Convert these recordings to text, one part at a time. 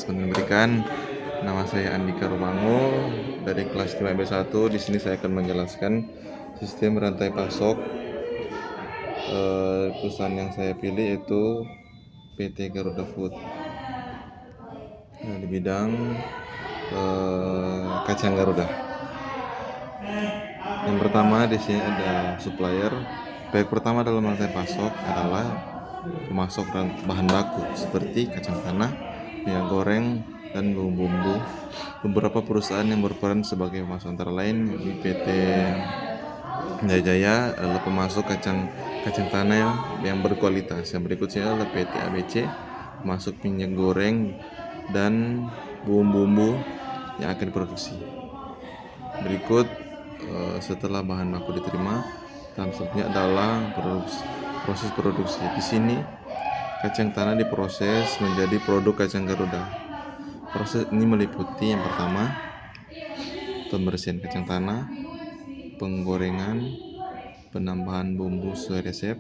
kesempatan diberikan. Nama saya Andika Romango dari kelas 5B1. Di sini saya akan menjelaskan sistem rantai pasok. Perusahaan yang saya pilih yaitu PT Garuda Food. Di bidang kacang Garuda. Yang pertama di sini ada supplier. Pihak pertama dalam rantai pasok adalah pemasok bahan baku seperti kacang tanah, minyak goreng, dan bumbu-bumbu. Beberapa perusahaan yang berperan sebagai pemasok antara lain di PT Jaya adalah pemasok kacang tanah yang berkualitas. Yang berikutnya adalah PT ABC, pemasok minyak goreng dan bumbu-bumbu yang akan diproduksi. Berikut setelah bahan baku diterima, tahap selanjutnya adalah proses produksi. Di sini kacang tanah diproses menjadi produk kacang Garuda. Proses ini meliputi yang pertama, pembersihan kacang tanah, penggorengan, penambahan bumbu sesuai resep.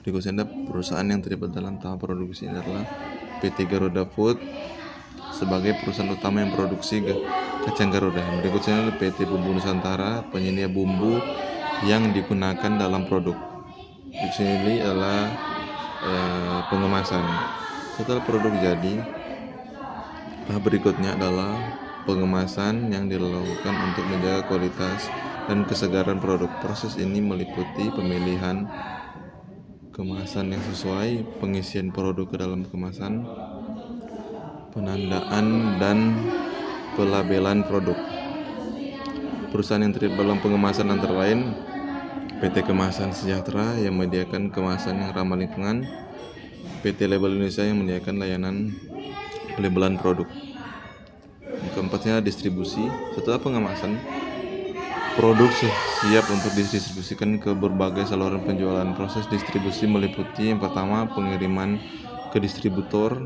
Berikutnya ada perusahaan yang terlibat dalam tahap produksi adalah PT Garuda Food sebagai perusahaan utama yang produksi kacang Garuda. Berikutnya adalah PT Bumbu Nusantara, penyedia bumbu yang digunakan dalam produk. Di sini adalah pengemasan. Setelah produk jadi, tahap berikutnya adalah pengemasan yang dilakukan untuk menjaga kualitas dan kesegaran produk. Proses ini meliputi pemilihan kemasan yang sesuai, pengisian produk ke dalam kemasan, penandaan dan pelabelan produk. Perusahaan yang terlibat dalam pengemasan antara lain PT Kemasan Sejahtera yang menyediakan kemasan yang ramah lingkungan, PT Label Indonesia yang menyediakan layanan pelabelan produk. Yang keempatnya distribusi. Setelah pengemasan, produk siap untuk didistribusikan ke berbagai saluran penjualan. Proses distribusi meliputi yang pertama, pengiriman ke distributor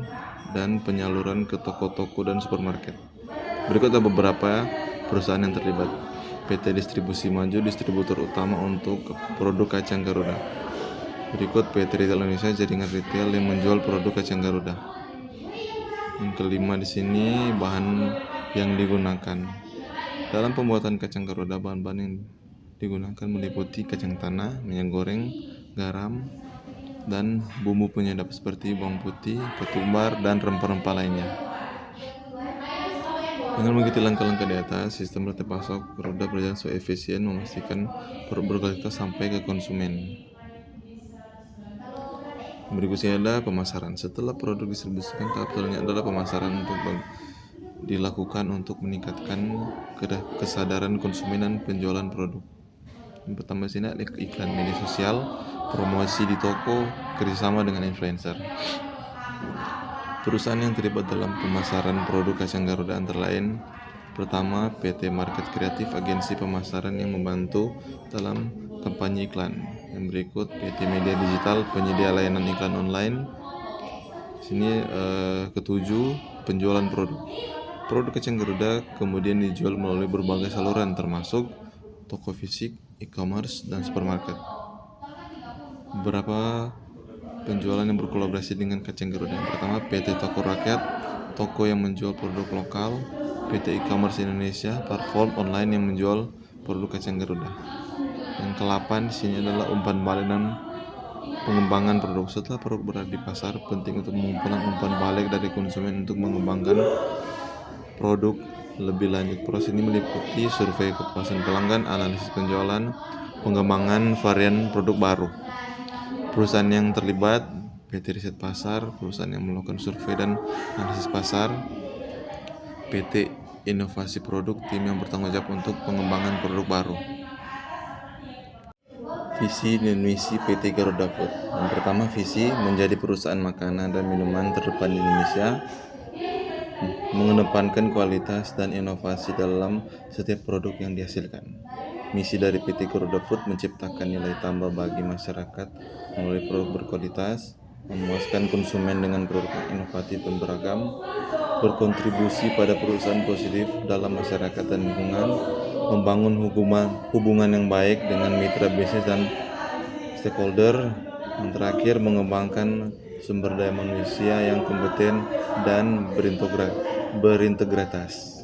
dan penyaluran ke toko-toko dan supermarket. Berikut ada beberapa perusahaan yang terlibat. PT Distribusi Maju, distributor utama untuk produk kacang Garuda. Berikut PT Retail Indonesia, jaringan retail yang menjual produk kacang Garuda. Yang kelima di sini bahan yang digunakan. Dalam pembuatan kacang Garuda, bahan-bahan yang digunakan meliputi kacang tanah, minyak goreng, garam, dan bumbu penyedap seperti bawang putih, ketumbar, dan rempah-rempah lainnya. Dengan mengikuti langkah-langkah di atas, sistem rantai pasok Garuda berjalan sesuai efisien, memastikan produk berkualitas sampai ke konsumen. Berikutnya adalah pemasaran. Setelah produk distribusikan, tahap selanjutnya adalah pemasaran untuk dilakukan untuk meningkatkan kesadaran konsumen dan penjualan produk. Yang pertama di sini ada iklan media sosial, promosi di toko, kerjasama dengan influencer. Perusahaan yang terlibat dalam pemasaran produk kacang Garuda antara lain pertama PT Market Kreatif, agensi pemasaran yang membantu dalam kampanye iklan. Yang berikut PT Media Digital, penyedia layanan iklan online. Sini ketujuh, penjualan produk. Produk kacang Garuda kemudian dijual melalui berbagai saluran termasuk toko fisik, e-commerce, dan supermarket. Beberapa penjualan yang berkolaborasi dengan kacang Garuda. Yang pertama PT Toko Rakyat, toko yang menjual produk lokal. PT e-commerce Indonesia, platform online yang menjual produk kacang Garuda. Yang ke-8 di sini adalah umpan balik dan pengembangan produk. Setelah produk berada di pasar, penting untuk mengumpulkan umpan balik dari konsumen untuk mengembangkan produk lebih lanjut. Proses ini meliputi survei kepuasan pelanggan, analisis penjualan, pengembangan varian produk baru. Perusahaan yang terlibat PT Riset Pasar, perusahaan yang melakukan survei dan analisis pasar. PT Inovasi Produk, tim yang bertanggung jawab untuk pengembangan produk baru. Visi dan misi PT Garuda Food. Yang pertama, visi menjadi perusahaan makanan dan minuman terdepan di Indonesia, mengedepankan kualitas dan inovasi dalam setiap produk yang dihasilkan. Misi dari PT Garuda Food menciptakan nilai tambah bagi masyarakat melalui produk berkualitas, memuaskan konsumen dengan produk yang inovatif dan beragam, berkontribusi pada perusahaan positif dalam masyarakat dan lingkungan, membangun hubungan yang baik dengan mitra bisnis dan stakeholder, yang terakhir mengembangkan sumber daya manusia yang kompeten dan berintegritas.